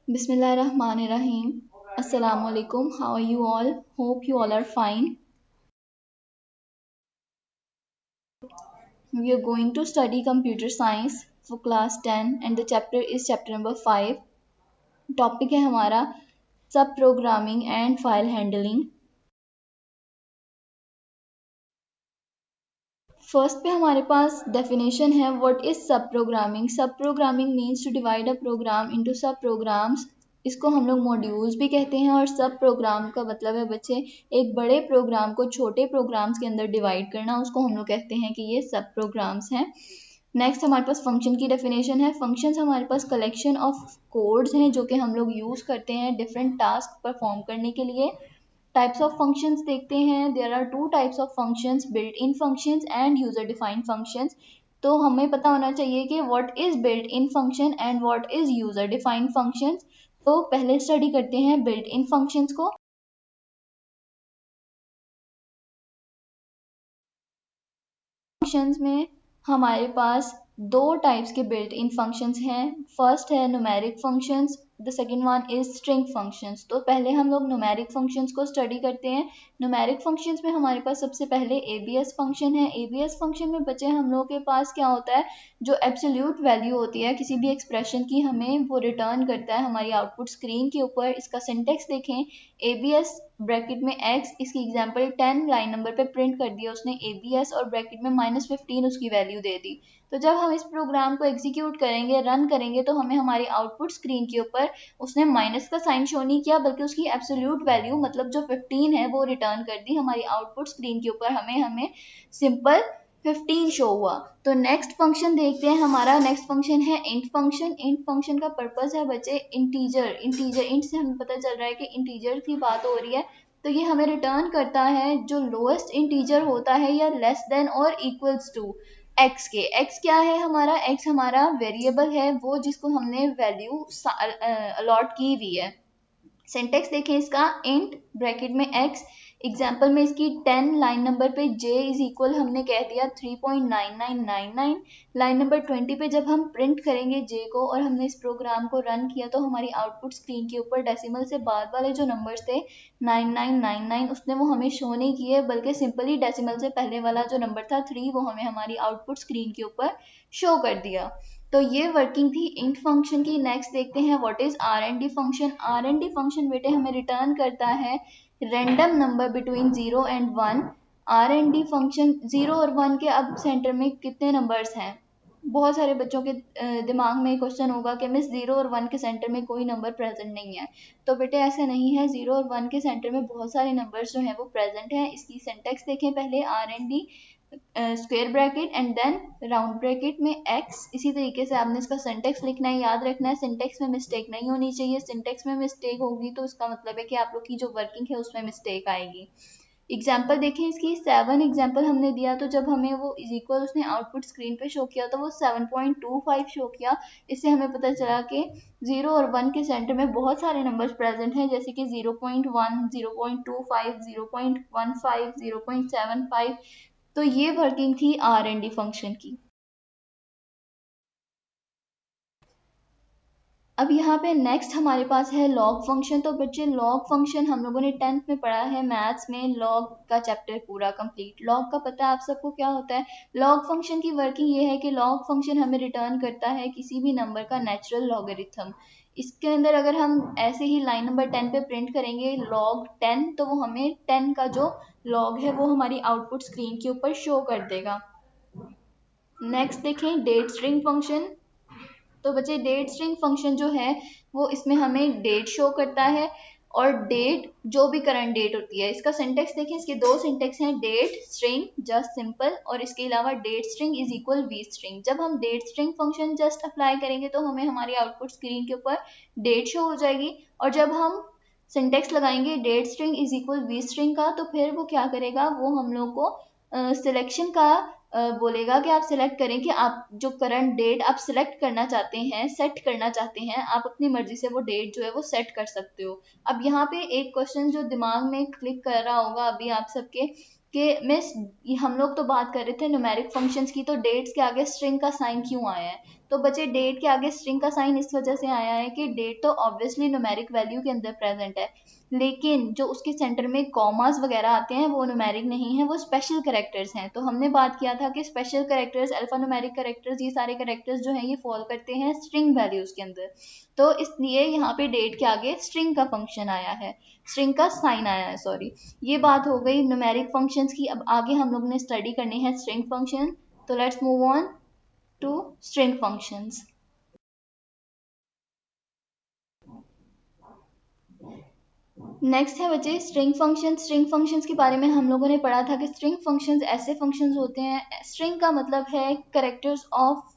Bismillahirrahmanirrahim. Assalamu alaikum. How are you all? Hope you all are fine. We are going to study computer science for class 10 and the chapter is chapter number 5. Topic है हमारा sub programming and file handling. First पे हमारे पास definition है what is sub programming. Sub programming means to divide a program into sub programs. इसको हम लोग modules भी कहते हैं और सब प्रोग्राम का मतलब है बच्चे एक बड़े प्रोग्राम को छोटे प्रोग्राम्स के अंदर डिवाइड करना, उसको हम लोग कहते हैं कि ये सब प्रोग्राम्स हैं। नेक्स्ट हमारे पास फंक्शन की डेफिनेशन है। फंक्शंस हमारे पास कलेक्शन ऑफ कोड्स हैं जो कि हम लोग यूज़ करते हैं डिफरेंट टास्क परफॉर्म करने के लिए। टाइप्स ऑफ फंक्शंस देखते हैं। There are two types of functions, built in functions and user defined functions. तो हमें पता होना चाहिए कि what is built in function and what is user defined functions. तो पहले स्टडी करते हैं बिल्ट इन फंक्शंस को। फंक्शंस में हमारे पास दो टाइप्स के बिल्ट इन फंक्शंस हैं। फर्स्ट है numeric functions, the second one is string functions. तो पहले हम लोग न्यूमेरिक फंक्शंस को स्टडी करते हैं। न्यूमेरिक फंक्शंस में हमारे पास सबसे पहले एबीएस फंक्शन है। एबीएस फंक्शन में बच्चे हम लोग के पास क्या होता है, जो एब्सोल्यूट वैल्यू होती है किसी भी एक्सप्रेशन की हमें वो रिटर्न करता है हमारी आउटपुट स्क्रीन के ऊपर। इसका सिंटेक्स देखें, एबीएस ब्रैकेट में x, इसकी एग्जांपल 10 लाइन नंबर पे प्रिंट कर दिया उसने एबीएस और ब्रैकेट में -15 उसकी वैल्यू दे दी। तो जब हम इस प्रोग्राम को एग्जीक्यूट करेंगे, रन करेंगे, तो हमें हमारी आउटपुट स्क्रीन के ऊपर उसने माइनस का साइन शो नहीं किया बल्कि उसकी एब्सोल्यूट वैल्यू मतलब जो 15 है वो रिटर्न कर दी हमारी आउटपुट स्क्रीन के ऊपर। हमें सिंपल 15 शो हुआ। तो नेक्स्ट फंक्शन देखते हैं। हमारा नेक्स्ट फंक्शन है इंट फंक्शन। इंट फंक्शन का पर्पस है बच्चे इंटीजर। इंट से हमें पता चल रहा है कि इंटीजर की बात हो रही है। तो ये हमें रिटर्न करता है जो लोएस्ट इंटीजर होता है या लेस देन और इक्वल्स टू एक्स के। एक्स क्या है हमारा, एक्स हमारा वेरिएबल है वो जिसको हमने वैल्यू अलॉट की हुई है। सिंटेक्स देखें इसका, इंट ब्रैकेट में x, एग्जाम्पल में इसकी 10 लाइन नंबर पे j इज इक्वल हमने कह दिया 3.9999। लाइन नंबर 20 पे जब हम प्रिंट करेंगे j को और हमने इस प्रोग्राम को रन किया तो हमारी आउटपुट स्क्रीन के ऊपर डेसिमल से बाद वाले जो नंबर्स थे 9999 उसने वो हमें शो नहीं किए बल्कि सिंपली डेसिमल से पहले वाला जो नंबर था 3 वो हमें हमारी आउटपुट स्क्रीन के ऊपर शो कर दिया। तो ये वर्किंग थी इंट फंक्शन की। नेक्स्ट देखते हैं what is RND function. RND function बेटे हमें रिटर्न करता है random number between 0 and 1। RND function 0 और 1 के अब सेंटर में कितने नंबर्स हैं। बहुत सारे बच्चों के दिमाग में क्वेश्चन होगा कि मिस 0 और 1 के सेंटर में कोई नंबर प्रेजेंट नहीं है। तो बेटे ऐसा नहीं है, 0 और 1 के सेंटर में बहुत सारे नंबर्स जो हैं वो प्रेजेंट हैं। इसकी सिंटेक्स देखें पहले, RND square bracket and then round bracket में x। इसी तरीके से आपने इसका सिंटेक्स लिखना है, याद रखना है सिंटेक्स में मिस्टेक नहीं होनी चाहिए। सिंटेक्स में मिस्टेक होगी तो इसका मतलब है कि आप लोग की जो वर्किंग है उसमें मिस्टेक आएगी। एग्जाम्पल देखें इसकी, 7 एग्जाम्पल हमने दिया तो जब हमें वो इज इक्वल उसने आउटपुट स्क्रीन पे शो किया तो वो 7.25 शो किया। इससे हमें पता चला कि 0 और 1 के सेंटर में बहुत सारे नंबर्स प्रेजेंट हैं जैसे कि 0.1, 0.25, 0.15, 0.75। तो ये वर्किंग थी आर एंड डी फंक्शन की। अब यहाँ पे नेक्स्ट हमारे पास है लॉग फंक्शन। तो बच्चे लॉग फंक्शन हम लोगों ने 10th में पढ़ा है मैथ्स में, लॉग का चैप्टर पूरा कंप्लीट। लॉग का पता है आप सबको क्या होता है। लॉग फंक्शन की वर्किंग ये है कि लॉग फंक्शन हमें रिटर्न करता है किसी भी नंबर का नेचुरल लॉगरिथम। इसके अंदर अगर हम ऐसे ही लाइन नंबर 10 पे प्रिंट करेंगे log 10 तो वो हमें 10 का जो लॉग है वो हमारी आउटपुट स्क्रीन के ऊपर शो कर देगा। नेक्स्ट देखें डेट स्ट्रिंग फंक्शन। तो बच्चे डेट स्ट्रिंग फंक्शन जो है वो इसमें हमें डेट शो करता है और डेट जो भी करंट डेट होती है। इसका सिंटेक्स देखें, इसके दो सिंटेक्स हैं, डेट स्ट्रिंग जस्ट सिंपल और इसके अलावा date string is equal V string. जब हम date string function just apply करेंगे तो हमें हमारी आउटपुट स्क्रीन के ऊपर डेट शो हो जाएगी और जब हम सिंटेक्स लगाएंगे date string is equal V string का तो फिर वो क्या करेगा, वो हम लोग को सिलेक्शन का बोलेगा कि आप सिलेक्ट करें कि आप जो करंट डेट आप सिलेक्ट करना चाहते हैं, सेट करना चाहते हैं, आप अपनी मर्जी से वो डेट जो है वो सेट कर सकते हो। अब यहाँ पे एक क्वेश्चन जो दिमाग में क्लिक कर रहा होगा अभी आप सबके कि मिस हम लोग तो बात कर रहे थे न्यूमेरिक फंक्शंस की, तो डेट्स के आगे स्ट्रिंग का साइन क्यों आया है। तो बच्चे डेट के आगे स्ट्रिंग का साइन इस वजह से आया है कि डेट तो ऑब्वियसली न्यूमेरिक वैल्यू के अंदर प्रेजेंट है, लेकिन जो उसके सेंटर में कॉमास वगैरह आते हैं वो न्यूमेरिक नहीं है, वो स्पेशल कैरेक्टर्स हैं। तो हमने बात किया था कि special characters, alpha numeric characters, ये सारे कैरेक्टर्स जो हैं ये फॉल करते हैं स्ट्रिंग वैल्यूज के अंदर। तो इसलिए यहाँ पे डेट के आगे स्ट्रिंग का फंक्शन आया है, स्ट्रिंग का साइन आया है, सॉरी। ये बात हो गई न्यूमेरिक फंक्शंस की। अब आगे हम लोग ने स्टडी करनी है स्ट्रिंग फंक्शन। तो let's move on to string functions. Next है बच्चे स्ट्रिंग फंक्शन। स्ट्रिंग फंक्शंस के बारे में हम लोगों ने पढ़ा था कि स्ट्रिंग फंक्शंस ऐसे फंक्शंस होते हैं, स्ट्रिंग का मतलब है characters of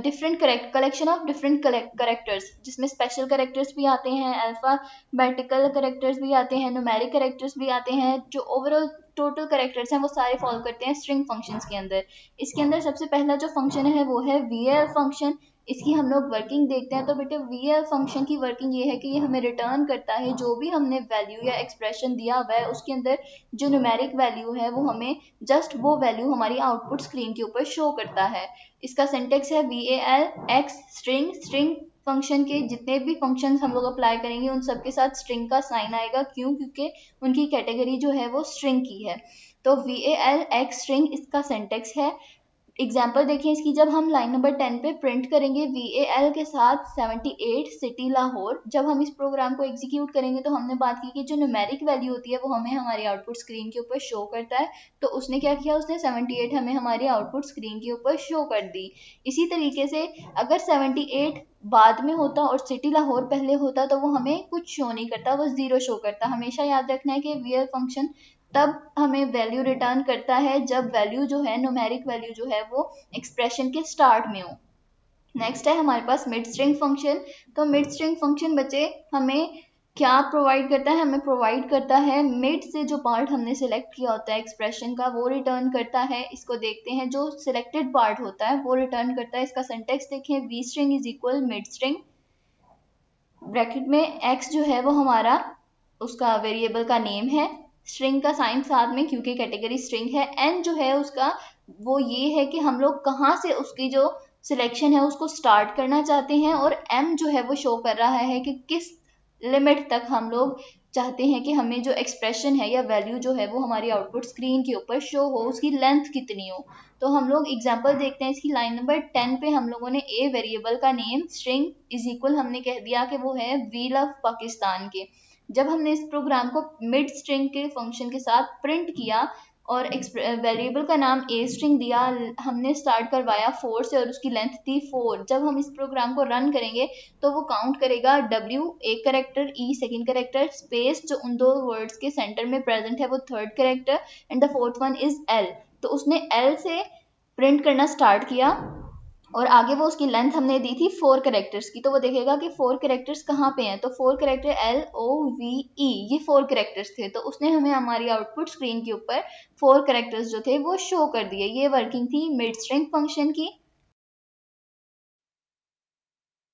different collection of different characters, जिसमें स्पेशल करेक्टर्स भी आते हैं, अल्फाबेटिकल करेक्टर्स भी आते हैं, न्यूमेरिक करेक्टर्स भी आते हैं। जो ओवरऑल टोटल करेक्टर्स हैं वो सारे फॉलो करते हैं स्ट्रिंग फंक्शंस के अंदर। इसके अंदर सबसे पहला जो फंक्शन है वो है वीएल फंक्शन। इसकी हम लोग वर्किंग देखते हैं। तो बेटे वीएल फंक्शन की वर्किंग ये है कि ये हमें रिटर्न करता है जो भी हमने वैल्यू या एक्सप्रेशन दिया हुआ है उसके अंदर जो न्यूमेरिक वैल्यू है वो हमें जस्ट वो वैल्यू हमारी आउटपुट स्क्रीन के ऊपर शो करता है। इसका सिंटेक्स है VAL x string. String function के जितने भी फंक्शंस हम लोग अप्लाई करेंगे उन सब के साथ स्ट्रिंग का साइन आएगा। क्यों? क्योंकि उनकी कैटेगरी जो है वो स्ट्रिंग की है। तो VAL एक्स स्ट्रिंग इसका सिंटेक्स है। एग्जाम्पल देखिए इसकी, जब हम लाइन नंबर 10 पे प्रिंट करेंगे VAL के साथ 78 सिटी लाहौर, जब हम इस प्रोग्राम को एग्जीक्यूट करेंगे तो हमने बात की कि जो न्यूमेरिक वैल्यू होती है वो हमें हमारी आउटपुट स्क्रीन के ऊपर शो करता है। तो उसने क्या किया, उसने 78 हमें हमारी आउटपुट स्क्रीन के ऊपर शो कर दी। इसी तरीके से अगर 78 बाद में होता और सिटी लाहौर पहले होता तो वो हमें कुछ शो नहीं करता, वो जीरो शो करता। हमेशा याद रखना है कि VAL फंक्शन तब हमें वैल्यू रिटर्न करता है जब वैल्यू जो है, न्यूमेरिक वैल्यू जो है वो एक्सप्रेशन के स्टार्ट में हो। नेक्स्ट है हमारे पास मिड स्ट्रिंग फंक्शन। तो मिड स्ट्रिंग फंक्शन बच्चे हमें क्या प्रोवाइड करता है? हमें प्रोवाइड करता है मिड से जो पार्ट हमने सिलेक्ट किया होता है एक्सप्रेशन का वो रिटर्न करता है। इसको देखते हैं, जो सिलेक्टेड पार्ट होता है वो रिटर्न करता है। इसका सिंटेक्स देखें, V string is equal mid string, bracket में एक्स जो है वो हमारा उसका वेरिएबल का नेम है, स्ट्रिंग का साइन साथ में क्योंकि कैटेगरी स्ट्रिंग है। एन जो है उसका वो ये है कि हम लोग कहाँ से उसकी जो सिलेक्शन है उसको स्टार्ट करना चाहते हैं, और एम जो है वो शो कर रहा है कि किस लिमिट तक हम लोग चाहते हैं कि हमें जो एक्सप्रेशन है या वैल्यू जो है वो हमारी आउटपुट स्क्रीन के ऊपर शो हो, उसकी लेंथ कितनी हो। तो हम लोग एग्जांपल देखते हैं इसकी। लाइन नंबर 10 पे हम लोगों ने ए वेरिएबल का नेम स्ट्रिंग इज इक्वल हमने कह दिया कि वो है वी लव पाकिस्तान के। जब हमने इस प्रोग्राम को मिड स्ट्रिंग के फंक्शन के साथ प्रिंट किया और वेरिएबल का नाम ए स्ट्रिंग दिया, हमने स्टार्ट करवाया 4 से और उसकी लेंथ थी 4। जब हम इस प्रोग्राम को रन करेंगे तो वो काउंट करेगा W एक character, E second character, space जो उन दो वर्ड्स के सेंटर में प्रेजेंट है वो third character, and the fourth one is L। तो उसने L से प्रिंट करना स्टार्ट किया और आगे वो उसकी लेंथ हमने दी थी 4 करेक्टर्स की। तो वो देखेगा कि 4 करेक्टर्स कहाँ पे हैं, तो 4 करेक्टर LOVE ये 4 करेक्टर्स थे। तो उसने हमें हमारी आउटपुट स्क्रीन के ऊपर 4 करेक्टर्स जो थे वो शो कर दिए। ये वर्किंग थी मिड स्ट्रिंग फंक्शन की।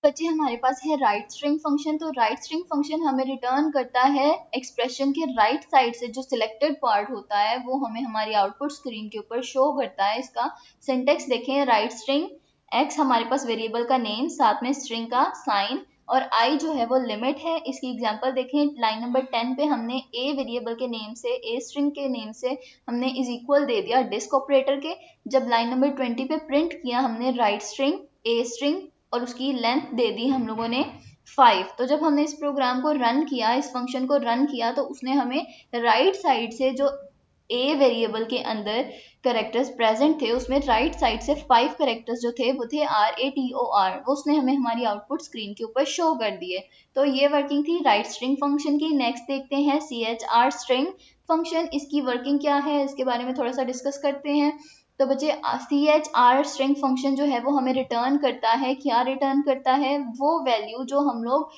बच्चे हमारे पास है राइट स्ट्रिंग फंक्शन। तो राइट स्ट्रिंग फंक्शन हमें रिटर्न करता है एक्सप्रेशन के राइट साइड से जो सिलेक्टेड पार्ट होता है वो हमें हमारी आउटपुट स्क्रीन के ऊपर शो करता है। इसका सिंटेक्स देखें, राइट स्ट्रिंग एक्स हमारे पास वेरिएबल का नेम, साथ में स्ट्रिंग का साइन, और आई जो है वो लिमिट है। इसकी एग्जांपल देखें, लाइन नंबर 10 पे हमने ए वेरिएबल के नेम से, ए स्ट्रिंग के नेम से हमने इज इक्वल दे दिया डिस्क ऑपरेटर के। जब लाइन नंबर 20 पे प्रिंट किया हमने राइट स्ट्रिंग ए स्ट्रिंग और उसकी लेंथ दे दी हम लोगों ने 5। तो जब हमने इस प्रोग्राम को रन किया, इस फंक्शन को रन किया, तो उसने हमें राइट साइड से जो ए वेरिएबल के अंदर करेक्टर्स प्रेजेंट थे उसमें राइट साइड से 5 करेक्टर्स जो थे वो थे RATOR, वो उसने हमें हमारी आउटपुट स्क्रीन के ऊपर शो कर दिए। तो ये वर्किंग थी राइट स्ट्रिंग फंक्शन की। नेक्स्ट देखते हैं CHR स्ट्रिंग फंक्शन। इसकी वर्किंग क्या है इसके बारे में थोड़ा सा डिस्कस करते हैं। तो बच्चे CHR स्ट्रिंग फंक्शन जो है वो हमें रिटर्न करता है, क्या रिटर्न करता है, वो वैल्यू जो हम लोग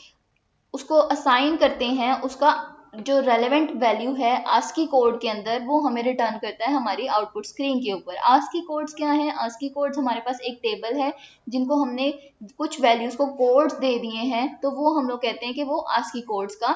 उसको असाइन करते हैं उसका जो रेलेवेंट वैल्यू है ASCII कोड के अंदर वो हमें रिटर्न करता है हमारी आउटपुट स्क्रीन के ऊपर। ASCII कोड्स क्या है? ASCII कोड्स हमारे पास एक टेबल है जिनको हमने कुछ वैल्यूज को कोड्स दे दिए हैं, तो वो हम लोग कहते हैं कि वो ASCII कोड्स का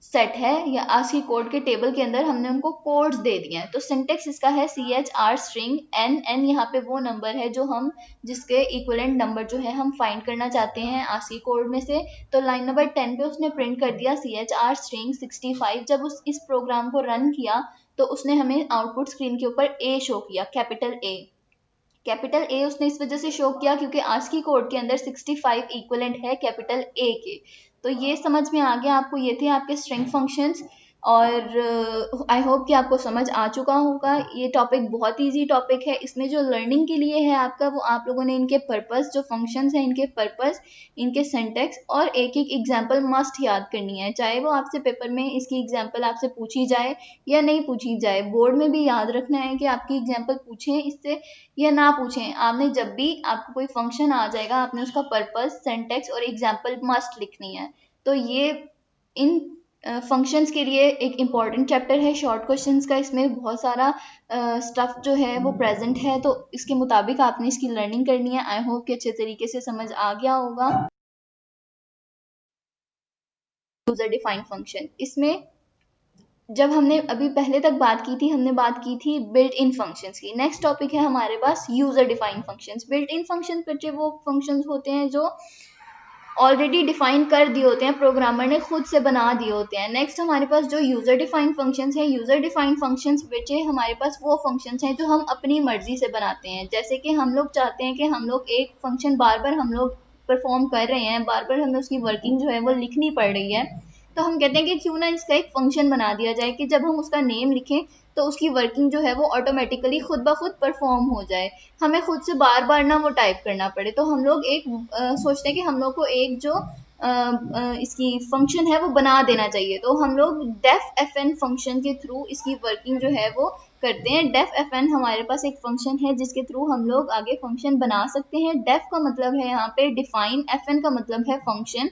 सेट है या आस्की कोड के टेबल के अंदर हमने उनको कोड्स दे दिए हैं। तो सिंटेक्स इसका है CHR स्ट्रिंग n यहाँ पे वो नंबर है जो हम जिसके इक्विवेलेंट नंबर जो है हम फाइंड करना चाहते हैं आस्की कोड में से। तो लाइन नंबर 10 पे उसने प्रिंट कर दिया CHR स्ट्रिंग 65। जब इस प्रोग्राम को रन किया तो उसने हमें आउटपुट स्क्रीन के ऊपर A शो किया, कैपिटल A। कैपिटल ए उसने इस वजह से शो किया क्योंकि आस्की कोड के अंदर 65 इक्विवेलेंट है कैपिटल ए के। तो ये समझ में आ गया आपको, ये थे आपके स्ट्रिंग फंक्शंस। और आई होप कि आपको समझ आ चुका होगा। ये टॉपिक बहुत इजी टॉपिक है, इसमें जो लर्निंग के लिए है आपका वो आप लोगों ने इनके पर्पस, जो फंक्शंस हैं इनके पर्पस, इनके सिंटैक्स और एक एक एग्जांपल मस्ट याद करनी है। चाहे वो आपसे पेपर में इसकी एग्जांपल आपसे पूछी जाए या नहीं पूछी जाए, बोर्ड में भी याद रखना है कि आपकी एग्जांपल पूछें इससे या ना पूछें। आपने जब भी आपको कोई फंक्शन आ जाएगा आपने उसका पर्पस, सिंटैक्स और एग्जांपल मस्ट लिखनी है। तो ये इन फंक्शंस के लिए एक इम्पॉर्टेंट चैप्टर है शॉर्ट क्वेश्चंस का। इसमें बहुत सारा स्टफ जो है वो प्रेजेंट है, तो इसके मुताबिक आपने इसकी लर्निंग करनी है। आई होप कि अच्छे तरीके से समझ आ गया होगा। यूजर डिफाइंड फंक्शन, इसमें जब हमने अभी पहले तक बात की थी, हमने बात की थी बिल्ट इन फंक्शंस की। नेक्स्ट टॉपिक है हमारे पास user defined functions. Built in functions बच्चे वो फंक्शंस होते हैं जो ऑलरेडी डिफाइन कर दिए होते हैं, प्रोग्रामर ने खुद से बना दिए होते हैं। नेक्स्ट हमारे पास जो यूजर डिफाइंड फंक्शंस हैं, यूजर डिफाइंड फंक्शंस बच्चे हमारे पास वो फंक्शंस हैं जो हम अपनी मर्जी से बनाते हैं। जैसे कि हम लोग चाहते हैं कि हम लोग एक फंक्शन बार बार हम लोग परफॉर्म कर रहे हैं, बार बार हमें उसकी वर्किंग जो है वो लिखनी पड़ रही है, तो हम कहते हैं कि क्यों ना इसका एक फंक्शन बना दिया जाए कि जब हम उसका नेम लिखें तो उसकी वर्किंग जो है वो ऑटोमेटिकली खुद ब खुद परफॉर्म हो जाए, हमें खुद से बार बार ना वो टाइप करना पड़े। तो हम लोग एक सोचते हैं कि हम लोग को एक जो इसकी फंक्शन है वो बना देना चाहिए। तो हम लोग डेफ fn फंक्शन के थ्रू इसकी वर्किंग जो है वो करते हैं। डेफ fn हमारे पास एक फंक्शन है जिसके थ्रू हम लोग आगे फंक्शन बना सकते हैं। डेफ का मतलब है यहाँ पे डिफाइन, fn का मतलब है फंक्शन।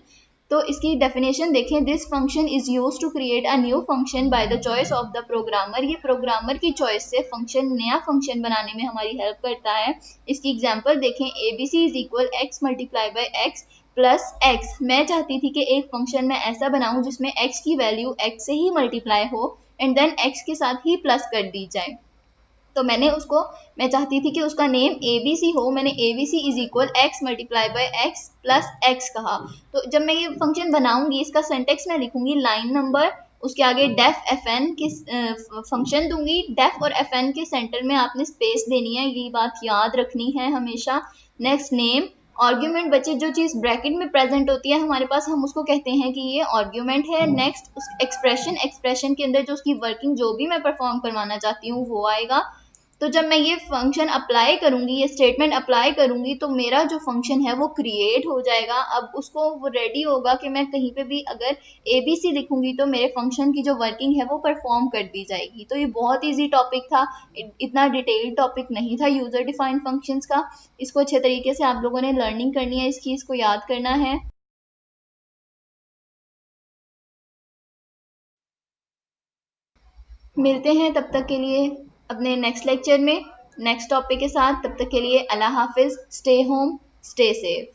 तो इसकी डेफिनेशन देखें, this function is use to create a new function by the choice of the programmer. ये प्रोग्रामर की चॉइस से फंक्शन, नया फंक्शन बनाने में हमारी हेल्प करता है। इसकी एग्जांपल देखें, abc is equal x multiply by x plus x। मैं चाहती थी कि एक फंक्शन मैं ऐसा बनाऊं जिसमें x की वैल्यू x से ही मल्टीप्लाई हो एंड देन x के साथ ही प्लस कर दी जाए। तो मैं चाहती थी कि उसका नेम ABC हो, मैंने ABC is equal x multiply by x plus x कहा। तो जब मैं ये फंक्शन बनाऊंगी इसका सिंटेक्स मैं लिखूंगी लाइन नंबर, उसके आगे डेफ fn के फंक्शन दूंगी। डेफ और fn के सेंटर में आपने स्पेस देनी है, ये बात याद रखनी है हमेशा। नेक्स्ट नेम, आर्ग्यूमेंट बच्चे जो चीज़ ब्रैकेट में प्रेजेंट होती है हमारे पास हम उसको कहते हैं कि ये आर्ग्यूमेंट है। नेक्स्ट उस एक्सप्रेशन, एक्सप्रेशन के अंदर जो उसकी वर्किंग जो भी मैं परफॉर्म करवाना चाहती हूँ वो आएगा। तो जब मैं ये फंक्शन अप्लाई करूंगी, ये स्टेटमेंट अप्लाई करूंगी, तो मेरा जो फंक्शन है वो क्रिएट हो जाएगा। अब उसको वो रेडी होगा कि मैं कहीं पे भी अगर ABC लिखूंगी तो मेरे फंक्शन की जो वर्किंग है वो परफॉर्म कर दी जाएगी। तो ये बहुत इजी टॉपिक था, इतना डिटेल्ड टॉपिक नहीं था यूजर डिफाइंड फंक्शंस का। इसको अच्छे तरीके से आप लोगों ने लर्निंग करनी है, इसकी इसको याद करना है। मिलते हैं तब तक के लिए अपने नेक्स्ट लेक्चर में नेक्स्ट टॉपिक के साथ। तब तक के लिए अल्लाह हाफिज, स्टे होम, स्टे सेफ।